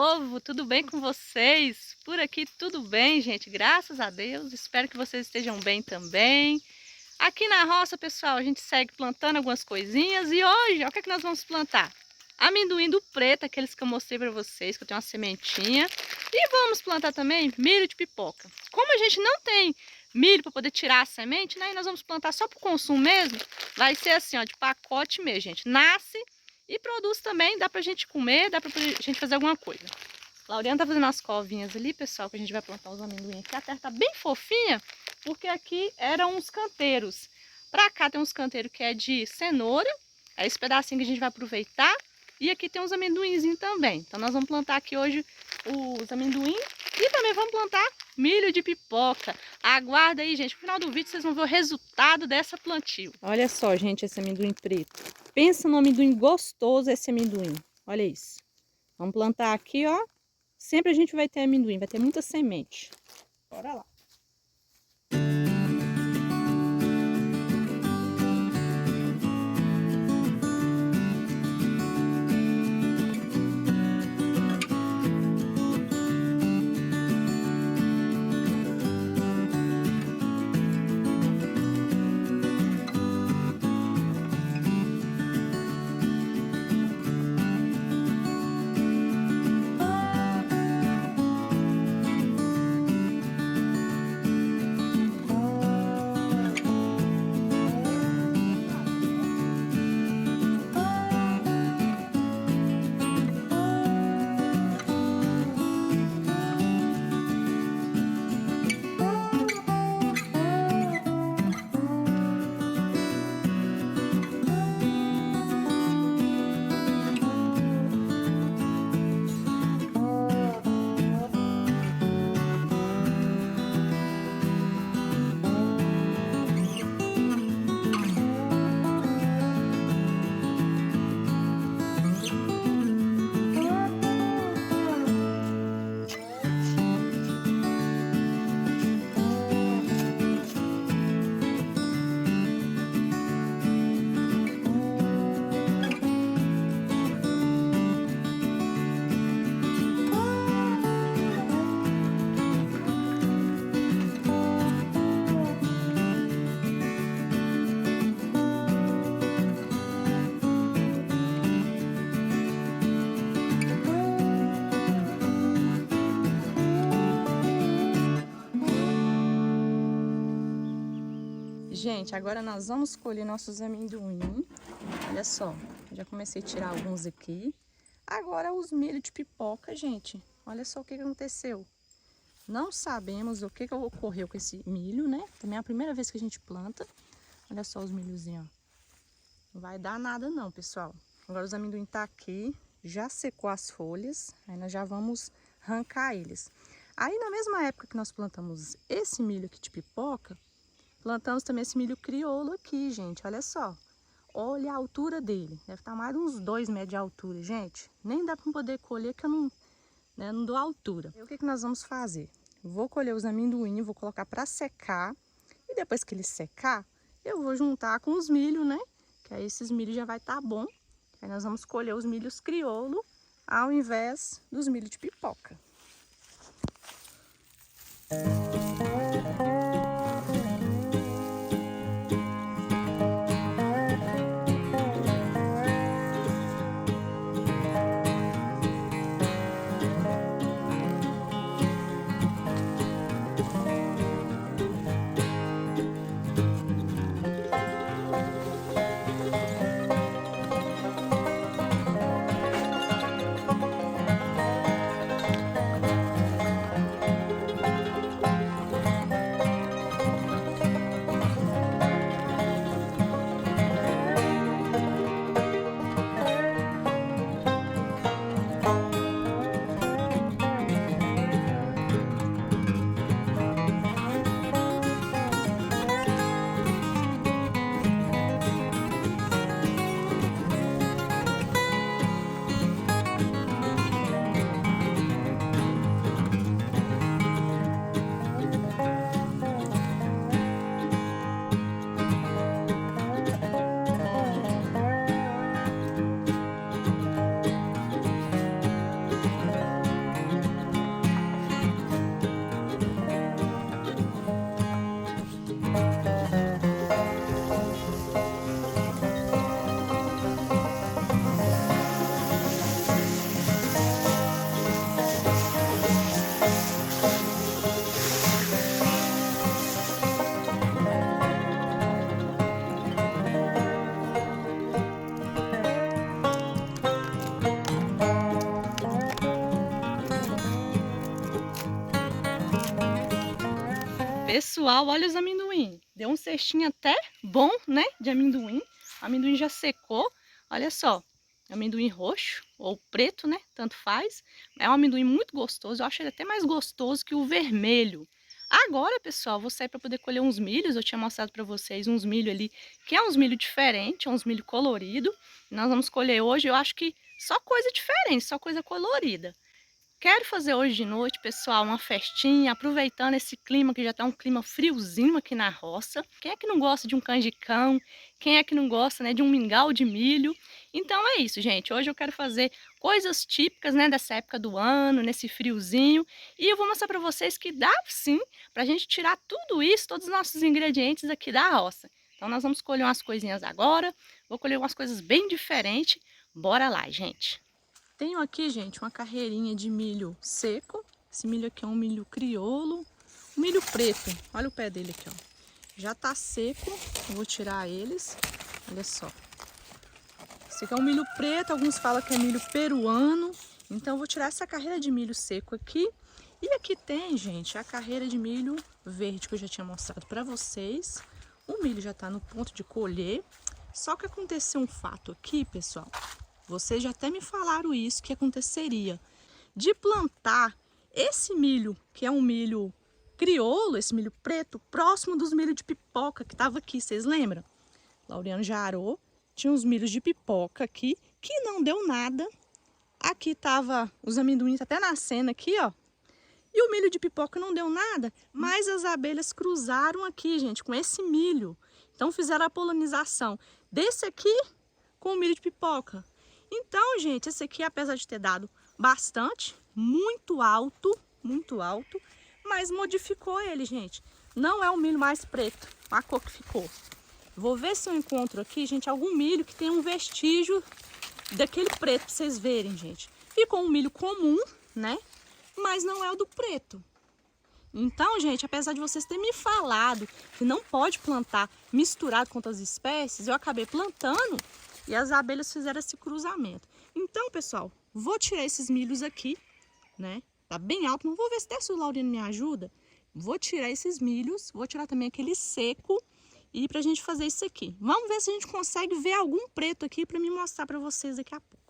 novo, tudo bem com vocês? Por aqui tudo bem, gente, graças a Deus. Espero que vocês estejam bem também. Aqui na roça, pessoal, a gente segue plantando algumas coisinhas e hoje, ó, o que é que nós vamos plantar? Amendoim do preto, aqueles que eu mostrei para vocês, que eu tenho uma sementinha. E vamos plantar também milho de pipoca. Como a gente não tem milho para poder tirar a semente, né? E nós vamos plantar só para o consumo mesmo. Vai ser assim, ó, de pacote mesmo, gente. Nasce e produz também, dá pra gente comer, dá pra gente fazer alguma coisa. Lauriana tá fazendo as covinhas ali, pessoal, que a gente vai plantar os amendoim aqui. A terra tá bem fofinha, porque aqui eram uns canteiros. Pra cá tem uns canteiros que é de cenoura, é esse pedacinho que a gente vai aproveitar. E aqui tem uns amendoinzinhos também. Então nós vamos plantar aqui hoje os amendoim e também vamos plantar milho de pipoca. Aguarda aí, gente. No final do vídeo vocês vão ver o resultado dessa plantio. Olha só, gente, esse amendoim preto. Pensa no amendoim gostoso esse amendoim. Olha isso. Vamos plantar aqui, ó. Sempre a gente vai ter amendoim, vai ter muita semente. Bora lá. Gente, agora nós vamos colher nossos amendoim. Olha só, já comecei a tirar alguns aqui. Agora os milho de pipoca, gente. Olha só o que aconteceu. Não sabemos o que ocorreu com esse milho, né? Também é a primeira vez que a gente planta. Olha só os milhozinhos, ó. Não vai dar nada não, pessoal. Agora os amendoim tá aqui, já secou as folhas. Aí nós já vamos arrancar eles. Aí na mesma época que nós plantamos esse milho aqui de pipoca, plantamos também esse milho crioulo aqui, gente. Olha só. Olha a altura dele. Deve estar mais de uns 2 metros de altura, gente. Nem dá para poder colher, que eu não dou altura. E o que nós vamos fazer? Vou colher os amendoim, vou colocar para secar. E depois que ele secar, eu vou juntar com os milhos, né? Que aí esses milhos já vai estar bom. Aí nós vamos colher os milhos crioulo ao invés dos milhos de pipoca. Pessoal, olha os amendoim. Deu um cestinho até bom, né, de amendoim. O amendoim já secou. Olha só, amendoim roxo ou preto, né, tanto faz. É um amendoim muito gostoso. Eu acho ele até mais gostoso que o vermelho. Agora, pessoal, vou sair para poder colher uns milhos. Eu tinha mostrado para vocês uns milho ali, que é uns milho diferente, uns milho colorido. Nós vamos colher hoje, eu acho que só coisa diferente, só coisa colorida. Quero fazer hoje de noite, pessoal, uma festinha, aproveitando esse clima que já tá um clima friozinho aqui na roça. Quem é que não gosta de um canjicão? Quem é que não gosta, né, de um mingau de milho? Então é isso, gente. Hoje eu quero fazer coisas típicas, né, dessa época do ano, nesse friozinho. E eu vou mostrar para vocês que dá sim pra gente tirar tudo isso, todos os nossos ingredientes aqui da roça. Então nós vamos colher umas coisinhas agora. Vou colher umas coisas bem diferentes. Bora lá, gente. Tenho aqui, gente, uma carreirinha de milho seco. Esse milho aqui é um milho crioulo. Um milho preto. Olha o pé dele aqui, ó. Já tá seco. Eu vou tirar eles. Olha só. Esse aqui é um milho preto. Alguns falam que é milho peruano. Então eu vou tirar essa carreira de milho seco aqui. E aqui tem, gente, a carreira de milho verde que eu já tinha mostrado pra vocês. O milho já tá no ponto de colher. Só que aconteceu um fato aqui, pessoal. Vocês já até me falaram isso, que aconteceria de plantar esse milho, que é um milho crioulo, esse milho preto, próximo dos milhos de pipoca que estava aqui, vocês lembram? Laureano já arou, tinha uns milhos de pipoca aqui, que não deu nada. Aqui tava os amendoins até nascendo aqui, ó. E o milho de pipoca não deu nada, mas as abelhas cruzaram aqui, gente, com esse milho. Então fizeram a polinização desse aqui com o milho de pipoca. Então, gente, esse aqui, apesar de ter dado bastante, muito alto, mas modificou ele, gente. Não é o milho mais preto, a cor que ficou. Vou ver se eu encontro aqui, gente, algum milho que tem um vestígio daquele preto, pra vocês verem, gente. Ficou um milho comum, né? Mas não é o do preto. Então, gente, apesar de vocês terem me falado que não pode plantar misturado com outras espécies, eu acabei plantando. E as abelhas fizeram esse cruzamento. Então, pessoal, vou tirar esses milhos aqui, né? Tá bem alto, mas vou ver se até se o Laurino me ajuda. Vou tirar esses milhos, vou tirar também aquele seco e pra gente fazer isso aqui. Vamos ver se a gente consegue ver algum preto aqui pra me mostrar pra vocês daqui a pouco.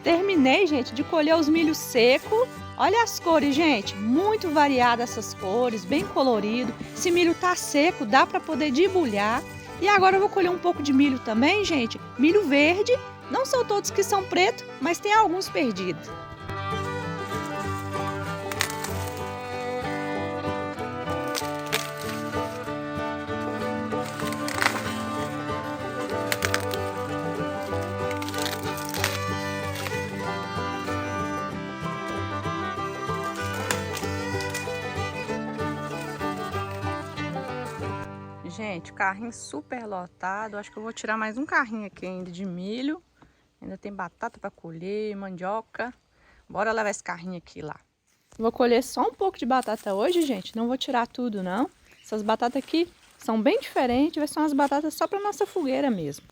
Terminei, gente, de colher os milhos secos. Olha as cores, gente, muito variadas essas cores, bem colorido. Esse milho tá seco, dá para poder debulhar. E agora eu vou colher um pouco de milho também, gente. Milho verde, não são todos que são preto, mas tem alguns perdidos. Gente, carrinho super lotado. Acho que eu vou tirar mais um carrinho aqui ainda de milho. Ainda tem batata para colher, mandioca. Bora levar esse carrinho aqui lá. Vou colher só um pouco de batata hoje, gente. Não vou tirar tudo, não. Essas batatas aqui são bem diferentes. Vai ser umas batatas só para nossa fogueira mesmo.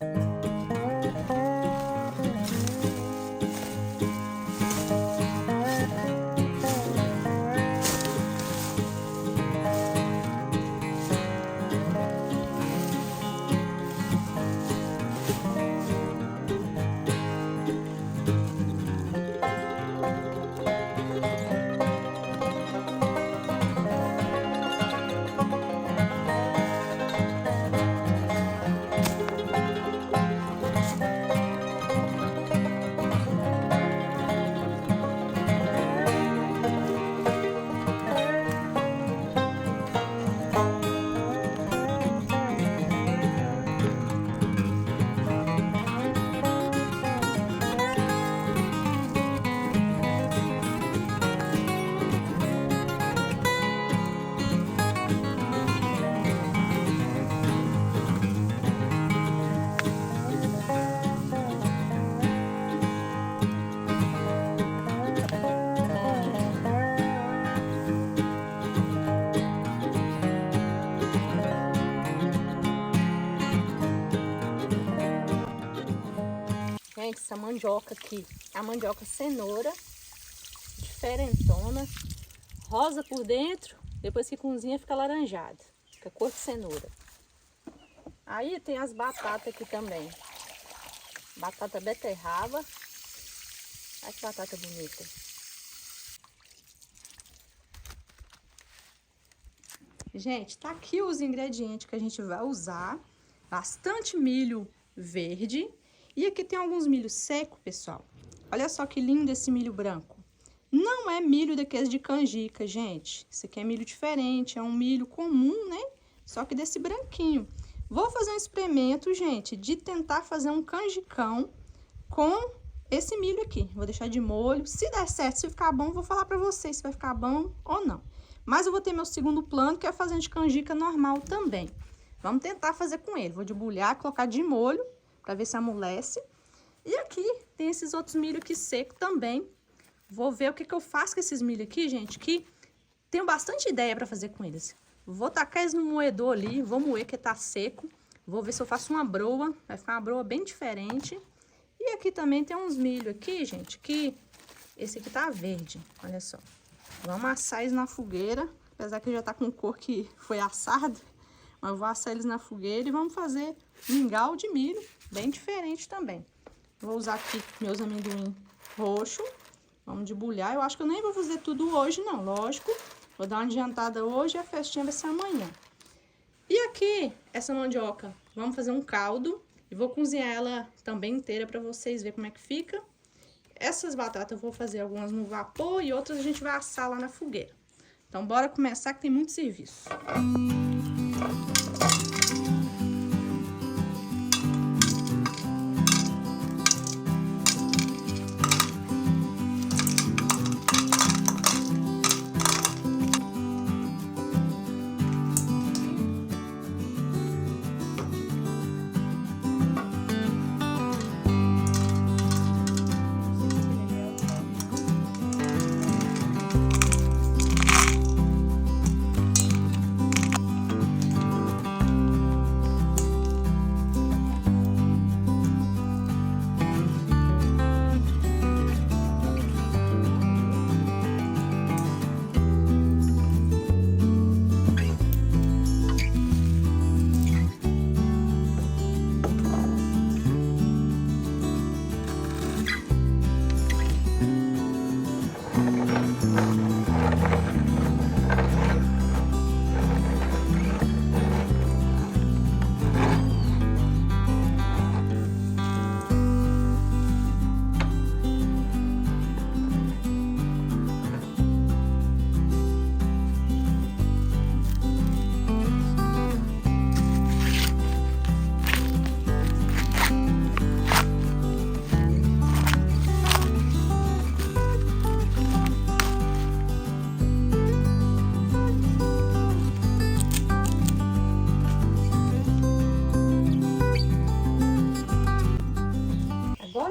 essa mandioca aqui. A mandioca cenoura, diferentona, rosa por dentro, depois que cozinha fica alaranjada, fica cor de cenoura. Aí tem as batatas aqui também. Batata beterraba. Olha que batata bonita. Gente, tá aqui os ingredientes que a gente vai usar. Bastante milho verde. E aqui tem alguns milhos secos, pessoal. Olha só que lindo esse milho branco. Não é milho daqueles de canjica, gente. Esse aqui é milho diferente, é um milho comum, né? Só que desse branquinho. Vou fazer um experimento, gente, de tentar fazer um canjicão com esse milho aqui. Vou deixar de molho. Se der certo, se ficar bom, vou falar pra vocês se vai ficar bom ou não. Mas eu vou ter meu segundo plano, que é fazer de canjica normal também. Vamos tentar fazer com ele. Vou debulhar, colocar de molho, pra ver se amolece. E aqui tem esses outros milho aqui seco também. Vou ver o que eu faço com esses milho aqui, gente, que tenho bastante ideia pra fazer com eles. Vou tacar eles no moedor ali, vou moer que tá seco. Vou ver se eu faço uma broa, vai ficar uma broa bem diferente. E aqui também tem uns milho aqui, gente, que esse aqui tá verde, olha só. Vamos assar eles na fogueira, apesar que já tá com cor que foi assado. Mas eu vou assar eles na fogueira e vamos fazer mingau de milho, bem diferente também. Vou usar aqui meus amendoim roxo, vamos debulhar. Eu acho que eu nem vou fazer tudo hoje não, lógico. Vou dar uma adiantada hoje e a festinha vai ser amanhã. E aqui, essa mandioca, vamos fazer um caldo. E vou cozinhar ela também inteira para vocês verem como é que fica. Essas batatas eu vou fazer algumas no vapor e outras a gente vai assar lá na fogueira. Então, bora começar que tem muito serviço.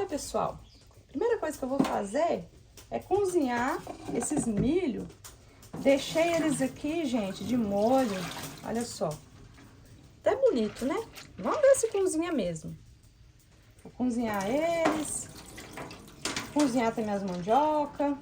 Pessoal, a primeira coisa que eu vou fazer é cozinhar esses milho. Deixei eles aqui, gente, de molho. Olha só. Até bonito, né? Vamos ver se cozinha mesmo. Vou cozinhar eles. Cozinhar também as mandioca.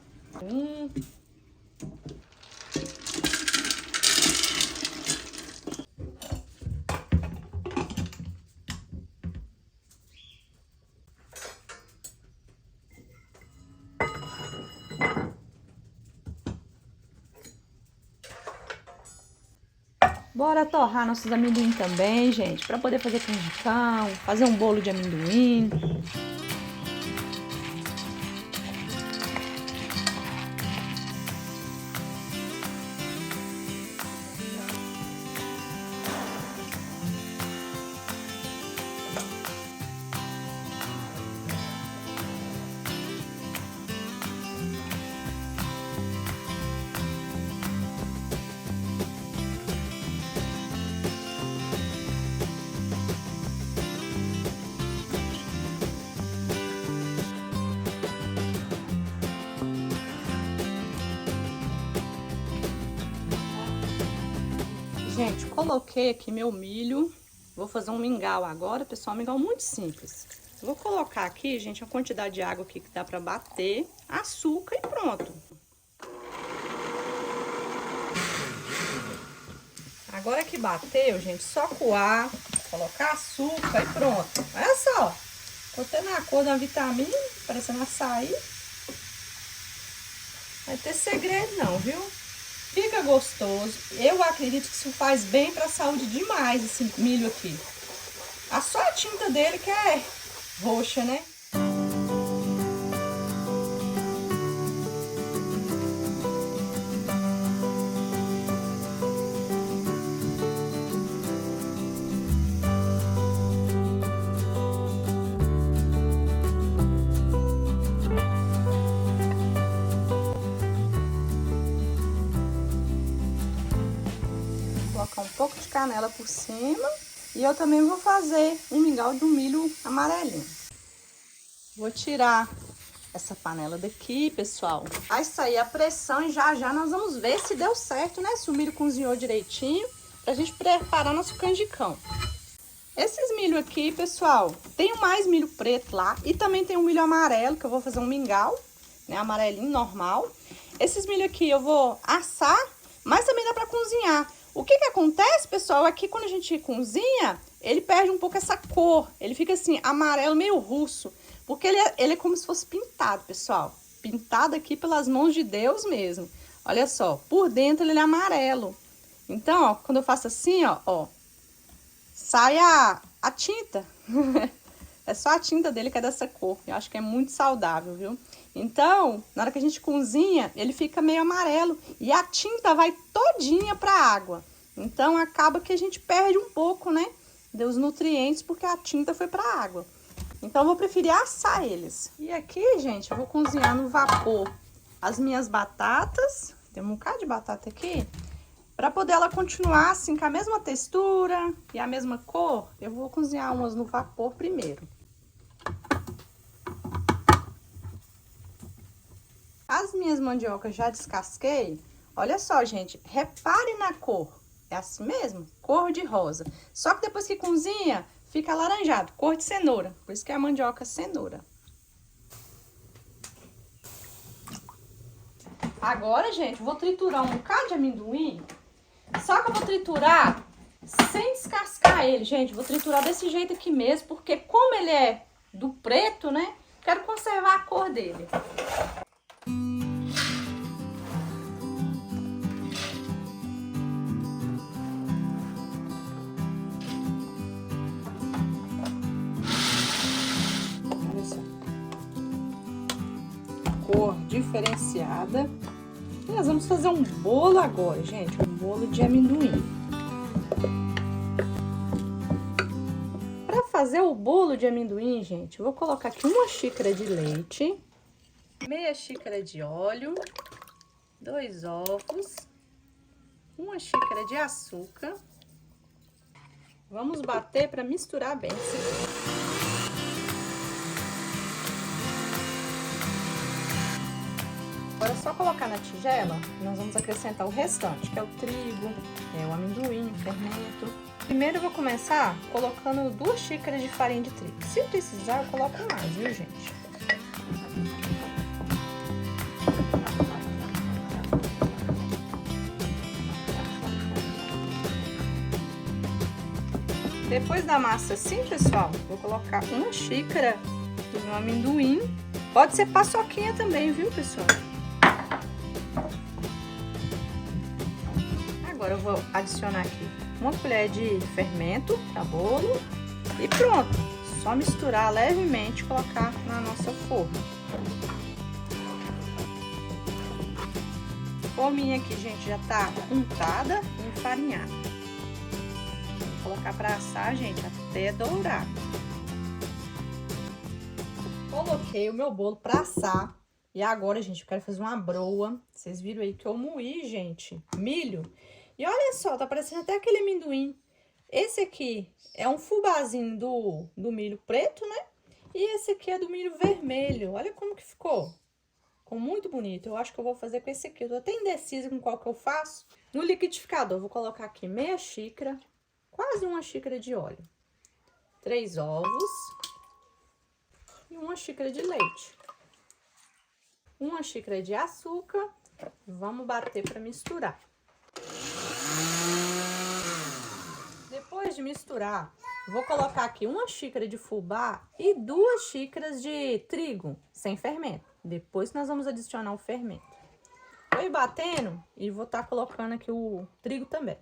Bora torrar nossos amendoim também, gente, para poder fazer canjicão, fazer um bolo de amendoim. Gente, coloquei aqui meu milho. Vou fazer um mingau agora, pessoal. Um mingau muito simples. Vou colocar aqui, gente, a quantidade de água aqui que dá pra bater, açúcar e pronto. Agora que bateu, gente, só coar, colocar açúcar e pronto. Olha só, tô tendo a cor da vitamina, parecendo açaí. Vai ter segredo não, viu? Fica gostoso. Eu acredito que isso faz bem pra saúde demais, esse milho aqui. Só a tinta dele que é roxa, né? Vou colocar um pouco de canela por cima. E eu também vou fazer um mingau de um milho amarelinho. Vou tirar essa panela daqui, pessoal. Vai sair a pressão e já nós vamos ver se deu certo, né? Se o milho cozinhou direitinho, pra gente preparar nosso canjicão. Esses milho aqui, pessoal, tem mais milho preto lá e também tem um milho amarelo, que eu vou fazer um mingau, né? Amarelinho, normal. Esses milho aqui eu vou assar, mas também dá pra cozinhar. O que acontece, pessoal, é que quando a gente cozinha, ele perde um pouco essa cor. Ele fica assim, amarelo, meio russo. Porque ele é como se fosse pintado, pessoal. Pintado aqui pelas mãos de Deus mesmo. Olha só, por dentro ele é amarelo. Então, ó, quando eu faço assim, ó, sai a tinta. É só a tinta dele que é dessa cor. Eu acho que é muito saudável, viu? Então, na hora que a gente cozinha, ele fica meio amarelo e a tinta vai todinha pra água. Então, acaba que a gente perde um pouco, né, dos nutrientes porque a tinta foi pra água. Então, eu vou preferir assar eles. E aqui, gente, eu vou cozinhar no vapor as minhas batatas. Tem um bocado de batata aqui. Pra poder ela continuar assim com a mesma textura e a mesma cor, eu vou cozinhar umas no vapor primeiro. As minhas mandiocas já descasquei. Olha só, gente, repare na cor. É assim mesmo? Cor de rosa. Só que depois que cozinha, fica alaranjado, cor de cenoura. Por isso que é a mandioca cenoura. Agora, gente, vou triturar um bocado de amendoim. Só que eu vou triturar sem descascar ele, gente. Vou triturar desse jeito aqui mesmo, porque como ele é do preto, né? Quero conservar a cor dele. Olha só. Cor diferenciada. E nós vamos fazer um bolo agora, gente. Um bolo de amendoim. Para fazer o bolo de amendoim, gente, eu vou colocar aqui uma xícara de leite, meia xícara de óleo, 2 ovos, uma xícara de açúcar. Vamos bater para misturar bem. Agora é só colocar na tigela, nós vamos acrescentar o restante, que é o trigo, o amendoim, o fermento. Primeiro eu vou começar colocando 2 xícaras de farinha de trigo. Se precisar, eu coloco mais, viu, gente? Depois da massa assim, pessoal, vou colocar 1 xícara do meu amendoim. Pode ser paçoquinha também, viu, pessoal? Agora eu vou adicionar aqui 1 colher de fermento para bolo e pronto. Só misturar levemente e colocar na nossa forma. A forminha aqui, gente, já tá untada e enfarinhada. Vou colocar para assar, gente, até dourar. Coloquei o meu bolo para assar. E agora, gente, eu quero fazer uma broa. Vocês viram aí que eu moí, gente, milho. E olha só, tá parecendo até aquele amendoim. Esse aqui é um fubazinho do milho preto, né? E esse aqui é do milho vermelho. Olha como que ficou. Ficou muito bonito. Eu acho que eu vou fazer com esse aqui. Eu tô até indecisa com qual que eu faço. No liquidificador, eu vou colocar aqui meia xícara, quase 1 xícara de óleo. 3 ovos. e 1 xícara de leite. 1 xícara de açúcar. Vamos bater para misturar. Depois de misturar, vou colocar aqui 1 xícara de fubá e 2 xícaras de trigo sem fermento. Depois nós vamos adicionar o fermento. Vou ir batendo e vou estar colocando aqui o trigo também.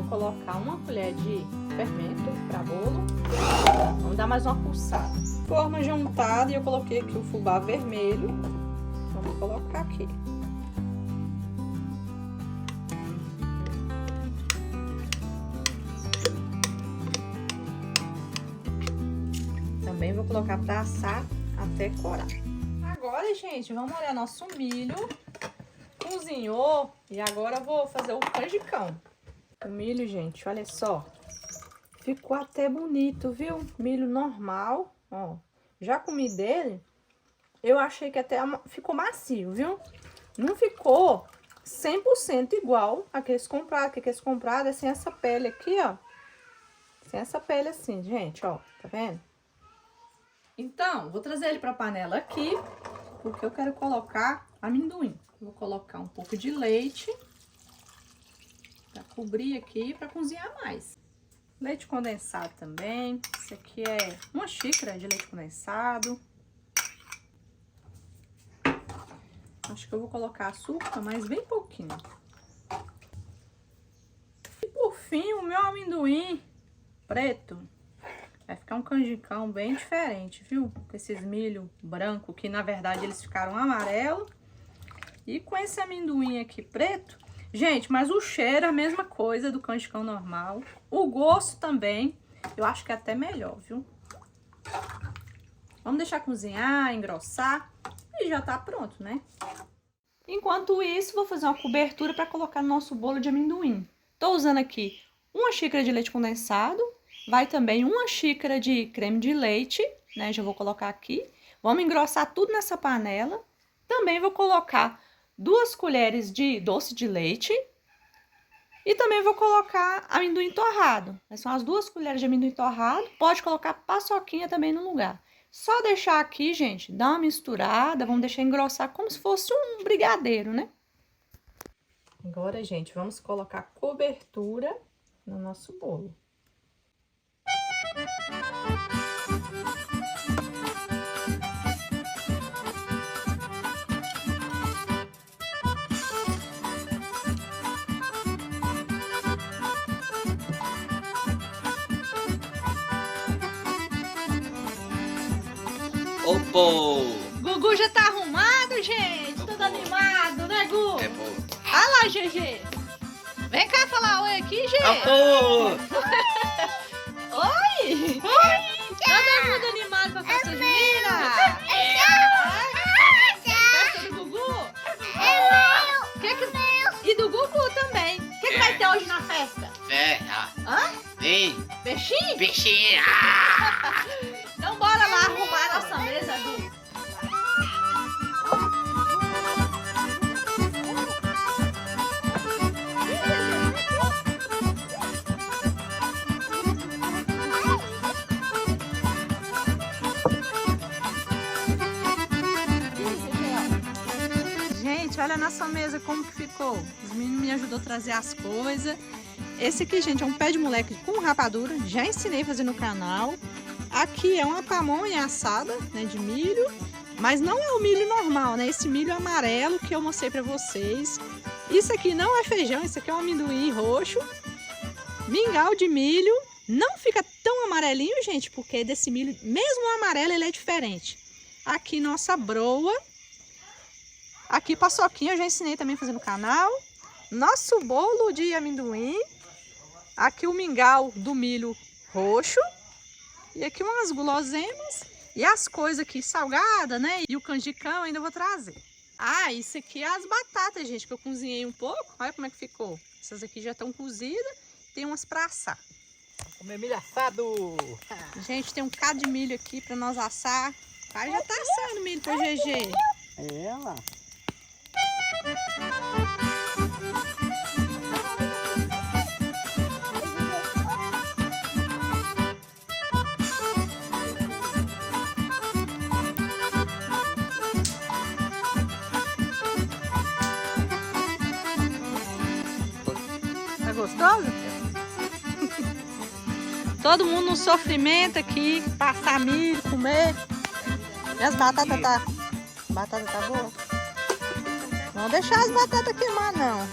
Colocar 1 colher de fermento para bolo. Vamos dar mais uma pulsada. Forma juntada e eu coloquei aqui o fubá vermelho. Vamos colocar aqui. Também vou colocar para assar até corar. Agora, gente, vamos olhar nosso milho. Cozinhou e agora eu vou fazer o canjicão. O milho, gente, olha só, ficou até bonito, viu? Milho normal, ó. Já comi dele, eu achei que até ficou macio, viu? Não ficou 100% igual aqueles comprados, que aqueles comprados é sem essa pele aqui, ó. Sem essa pele assim, gente, ó, tá vendo? Então, vou trazer ele pra panela aqui, porque eu quero colocar amendoim. Vou colocar um pouco de leite. Pra cobrir aqui, para cozinhar mais. Leite condensado também. Esse aqui é 1 xícara de leite condensado. Acho que eu vou colocar açúcar, mas bem pouquinho. E por fim, o meu amendoim preto. Vai ficar um canjicão bem diferente, viu? Com esses milho branco, que na verdade eles ficaram amarelo. E com esse amendoim aqui preto. Gente, mas o cheiro é a mesma coisa do canjicão normal. O gosto também, eu acho que é até melhor, viu? Vamos deixar cozinhar, engrossar e já tá pronto, né? Enquanto isso, vou fazer uma cobertura para colocar no nosso bolo de amendoim. Tô usando aqui 1 xícara de leite condensado, vai também 1 xícara de creme de leite, né? Já vou colocar aqui. Vamos engrossar tudo nessa panela. Também vou colocar 2 colheres de doce de leite e também vou colocar amendoim torrado. São as 2 colheres de amendoim torrado. Pode colocar paçoquinha também no lugar. Só deixar aqui, gente, dar uma misturada, vamos deixar engrossar como se fosse um brigadeiro, né? Agora, gente, vamos colocar cobertura no nosso bolo. Opo! Gugu já tá arrumado, gente. Todo animado, né, Gu? É bom. Olha lá, GG. Vem cá falar oi aqui, Gê. Opo! Oi! Todo mundo animado pra festa junina? Festa do Gugu? E do Gugu também. O que vai ter hoje na festa? Hã? Vem! Peixinho? Peixinho! Então bora lá arrumar a nossa mesa, Gu. Gente, olha a nossa mesa como que ficou. Os meninos me ajudou a trazer as coisas. Esse aqui, gente, é um pé de moleque com rapadura. Já ensinei a fazer no canal. Aqui é uma pamonha assada, né, de milho. Mas não é o milho normal, né? Esse milho amarelo que eu mostrei pra vocês. Isso aqui não é feijão, isso aqui é um amendoim roxo. Mingau de milho. Não fica tão amarelinho, gente, porque desse milho, mesmo o amarelo, ele é diferente. Aqui nossa broa. Aqui paçoquinha, eu já ensinei também a fazer no canal. Nosso bolo de amendoim. Aqui o mingau do milho roxo. E aqui umas guloseimas. E as coisas aqui salgadas, né? E o canjicão ainda vou trazer. Ah, isso aqui é as batatas, gente, que eu cozinhei um pouco. Olha como é que ficou. Essas aqui já estão cozidas. Tem umas pra assar. Vamos comer milho assado. Gente, tem um bocado de milho aqui pra nós assar. O pai já tá assando milho pro GG. É lá. Tá gostoso? Todo mundo no sofrimento aqui, passar milho, comer. E as batatas tá... Batata tá boa? Não vou deixar as batatas queimar, não.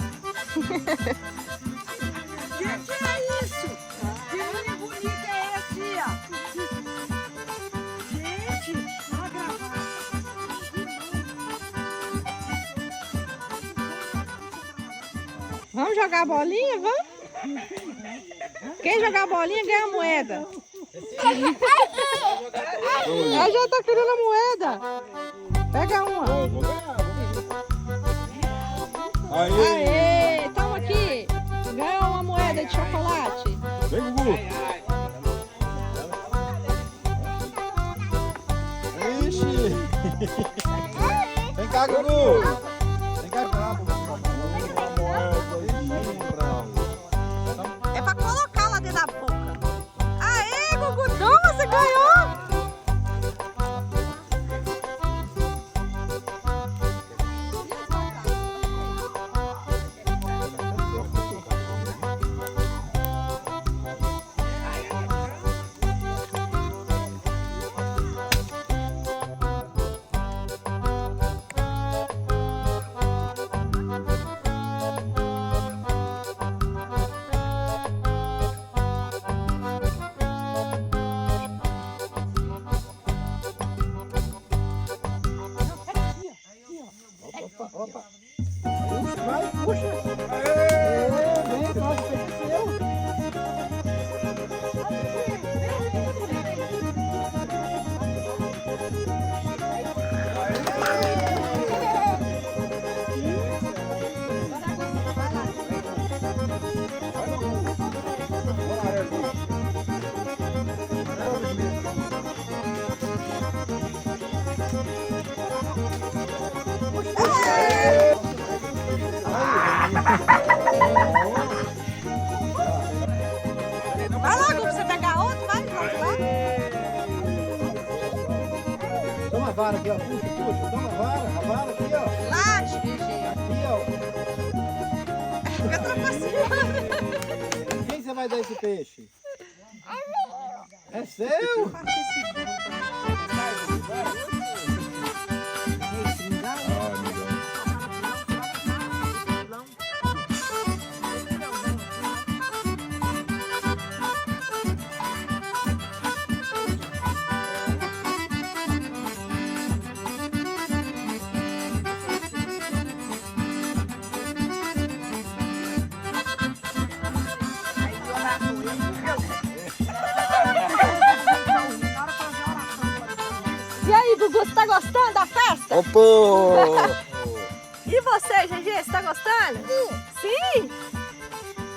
Que é isso? Que milho bonito é esse, ó? Gente, tá gravado. Vamos jogar bolinha, vamos? Quem jogar bolinha ganha a moeda. Ela já tá querendo a moeda. Pega uma. Aê, toma aqui. Ganhou uma moeda de chocolate. Vem, Gugu. Ixi. Vem cá, Gugu. Vem cá, É pra colocar lá dentro da boca. Aê, Gugu, toma, você ganhou. Opa. Vai, puxa. Vem, nossa, seu. Vai logo pra você pegar outro, vai, lá. Toma a vara aqui, ó. Puxa. Toma a vara aqui, ó. Laje, GG. Aqui, ó. Fica trapaceando. Quem você vai dar esse peixe? É seu? E aí, Gugu, você tá gostando da festa? Opa! E você, GG, você tá gostando? Sim!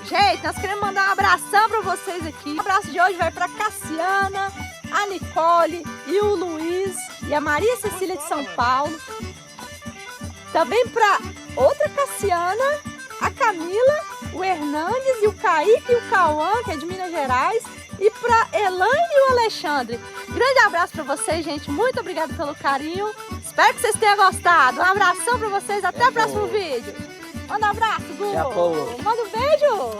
Gente, nós queremos mandar um abração pra vocês aqui. O abraço de hoje vai pra Cassiana, a Nicole e o Luiz e a Maria Cecília de São Paulo. Também pra outra Cassiana, a Camila, o Hernandes e o Kaique e o Cauã, que é de Minas Gerais. E pra Elaine e o Alexandre. Grande abraço pra vocês, gente. Muito obrigada pelo carinho. Espero que vocês tenham gostado. Um abração pra vocês. Até o próximo vídeo. Manda um abraço, Gu. Manda um beijo.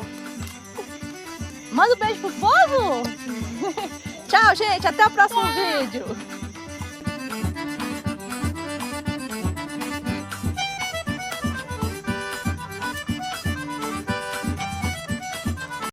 Manda um beijo pro povo. Tchau, gente. Até o próximo vídeo.